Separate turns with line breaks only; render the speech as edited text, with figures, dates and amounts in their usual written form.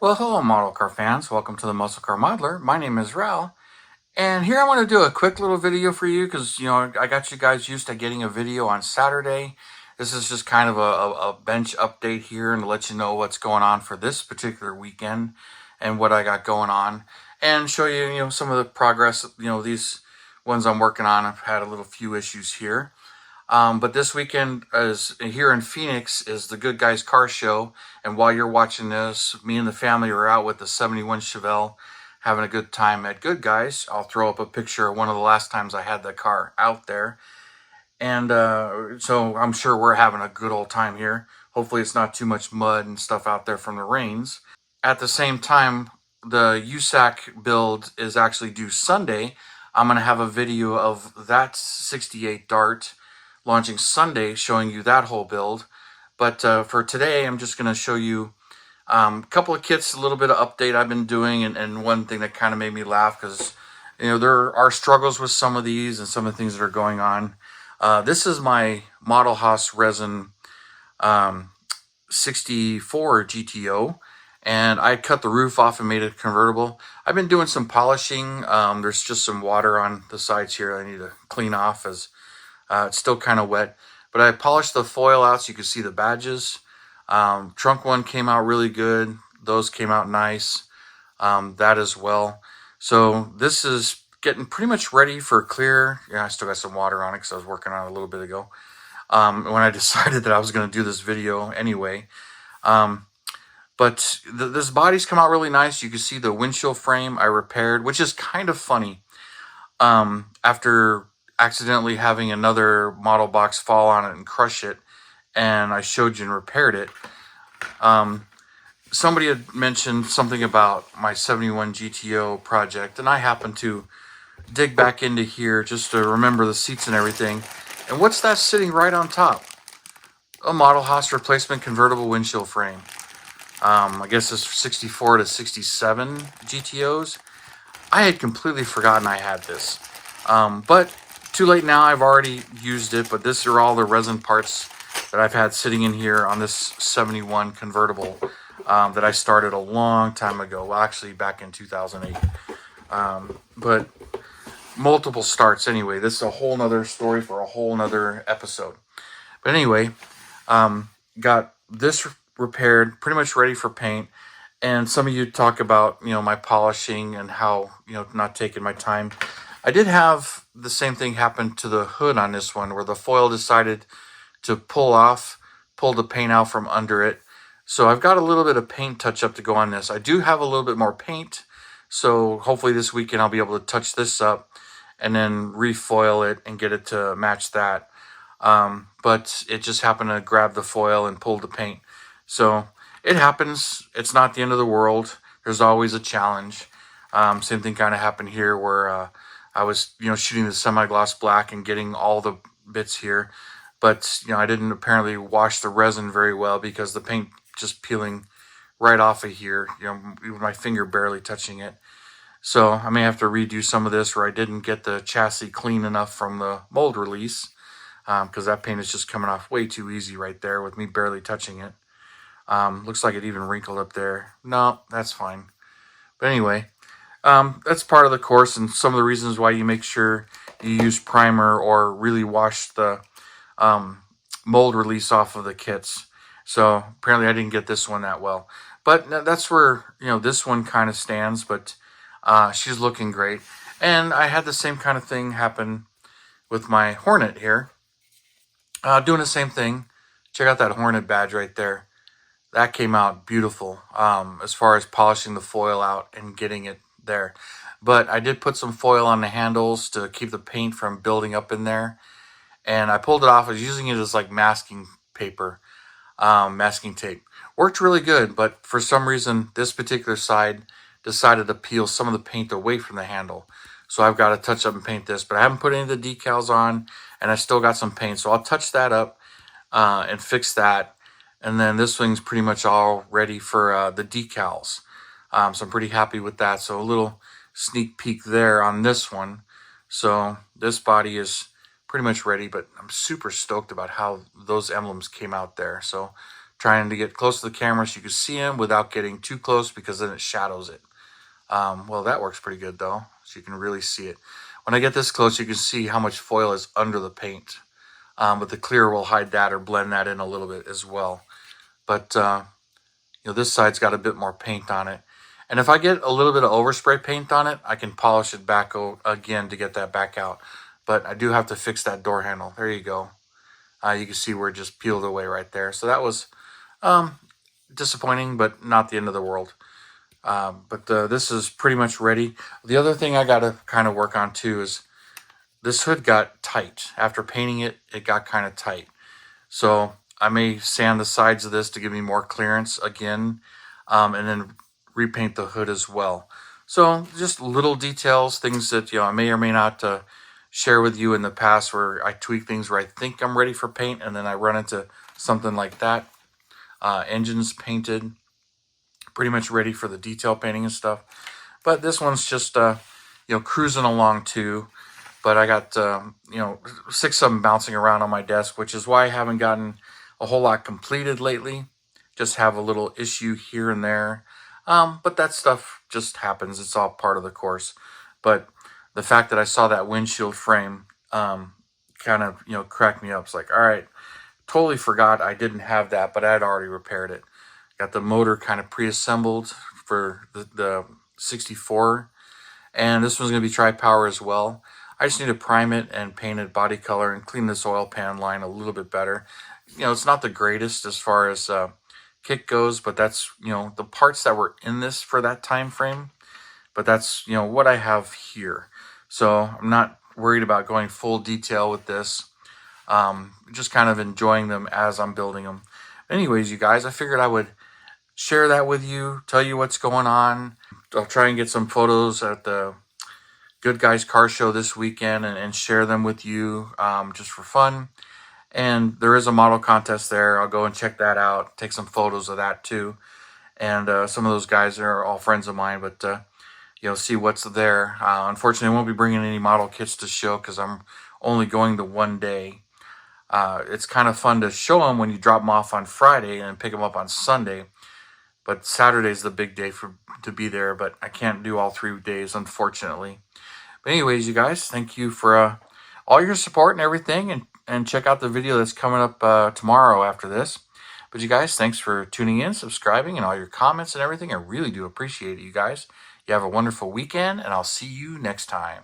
Well, hello, model car fans. Welcome to the Muscle Car Modeler. My name is Ral, and here I want to do a quick little video for you because, I got you guys used to getting a video on Saturday. This is just kind of a bench update here and to let you know what's going on for this particular weekend and what I got going on and show you, some of the progress. These ones I'm working on, I've had a little few issues here. But this weekend is here in Phoenix is the Good Guys Car Show. And while you're watching this, me and the family are out with the 71 Chevelle having a good time at Good Guys. I'll throw up a picture of one of the last times I had the car out there. And so I'm sure we're having a good old time here. Hopefully it's not too much mud and stuff out there from the rains. At the same time, the USAC build is actually due Sunday. I'm going to have a video of that 68 Dart launching Sunday, showing you that whole build. But for today, I'm just going to show you a couple of kits, a little bit of update I've been doing, and one thing that kind of made me laugh because there are struggles with some of these and some of the things that are going on. This is my Model Haus resin 64 GTO, and I cut the roof off and made it convertible. I've been doing some polishing. There's just some water on the sides here I need to clean off as it's still kind of wet, but I polished the foil out so you can see the badges. Trunk one came out really good. Those came out nice. That as well. So this is getting pretty much ready for clear. Yeah, I still got some water on it because I was working on it a little bit ago. When I decided that I was going to do this video anyway. But this body's come out really nice. You can see the windshield frame I repaired, which is kind of funny. After accidentally having another model box fall on it and crush it, and I showed you and repaired it. Somebody had mentioned something about my 71 GTO project, and I happened to dig back into here just to remember the seats and everything. And what's that sitting right on top? A Model Haus replacement convertible windshield frame. I guess it's 64 to 67 GTOs. I had completely forgotten I had this. But too late now, I've already used it, but these are all the resin parts that I've had sitting in here on this 71 convertible that I started a long time ago. Well, actually back in 2008. But multiple starts anyway. This is a whole nother story for a whole nother episode. But anyway, got this repaired, pretty much ready for paint. And some of you talk about, my polishing and how, not taking my time. I did have the same thing happen to the hood on this one where the foil decided to pull the paint out from under it. So I've got a little bit of paint touch up to go on this. I do have a little bit more paint. So hopefully this weekend I'll be able to touch this up and then refoil it and get it to match that. But it just happened to grab the foil and pull the paint. So it happens. It's not the end of the world. There's always a challenge. Same thing kind of happened here where I was, shooting the semi-gloss black and getting all the bits here. But, I didn't apparently wash the resin very well because the paint just peeling right off of here, with my finger barely touching it. So I may have to redo some of this where I didn't get the chassis clean enough from the mold release because that paint is just coming off way too easy right there with me barely touching it. Looks like it even wrinkled up there. No, that's fine. But anyway, that's part of the course and some of the reasons why you make sure you use primer or really wash the mold release off of the kits. So apparently I didn't get this one that well. But that's where, this one kind of stands. But she's looking great. And I had the same kind of thing happen with my Hornet here. Doing the same thing. Check out that Hornet badge right there. That came out beautiful as far as polishing the foil out and getting it there. But I did put some foil on the handles to keep the paint from building up in there. And I pulled it off. I was using it as like masking paper, masking tape. Worked really good, but for some reason, this particular side decided to peel some of the paint away from the handle. So I've got to touch up and paint this, but I haven't put any of the decals on, and I still got some paint. So I'll touch that up and fix that. And then this thing's pretty much all ready for the decals. So I'm pretty happy with that. So a little sneak peek there on this one. So this body is pretty much ready, but I'm super stoked about how those emblems came out there. So trying to get close to the camera so you can see him without getting too close, because then it shadows it. Well, that works pretty good though, so you can really see it. When I get this close, you can see how much foil is under the paint. But the clear will hide that or blend that in a little bit as well. But this side's got a bit more paint on it. And if I get a little bit of overspray paint on it, I can polish it back again to get that back out. But I do have to fix that door handle. There you go. You can see where it just peeled away right there. So that was disappointing, but not the end of the world. But this is pretty much ready. The other thing I got to kind of work on too is this hood got tight. After painting it, it got kind of tight. So I may sand the sides of this to give me more clearance again, and then repaint the hood as well. So just little details, things that I may or may not share with you in the past, where I tweak things where I think I'm ready for paint, and then I run into something like that. Engines painted, pretty much ready for the detail painting and stuff. But this one's just cruising along too. But I got 6 of them bouncing around on my desk, which is why I haven't gotten a whole lot completed lately. Just have a little issue here and there. But that stuff just happens. It's all part of the course. But the fact that I saw that windshield frame kind of cracked me up. It's like, all right, totally forgot I didn't have that, but I had already repaired it. Got the motor kind of pre-assembled for the 64, and this one's going to be tri-power as well. I just need to prime it and paint it body color and clean this oil pan line a little bit better. It's not the greatest as far as kit goes, but that's the parts that were in this for that time frame. But that's what I have here, so I'm not worried about going full detail with this. Just kind of enjoying them as I'm building them. Anyways, you guys, I figured I would share that with you, tell you what's going on. I'll try and get some photos at the Good Guys Car Show this weekend and share them with you just for fun. And there is a model contest there. I'll go and check that out, take some photos of that too. And some of those guys are all friends of mine, but see what's there. Unfortunately, I won't be bringing any model kits to show because I'm only going the one day. It's kind of fun to show them when you drop them off on Friday and pick them up on Sunday. But Saturday's the big day to be there, but I can't do all 3 days, unfortunately. But anyways, you guys, thank you for all your support and everything, and check out the video that's coming up tomorrow after this. But you guys, thanks for tuning in, subscribing, and all your comments and everything. I really do appreciate it, you guys. You have a wonderful weekend, and I'll see you next time.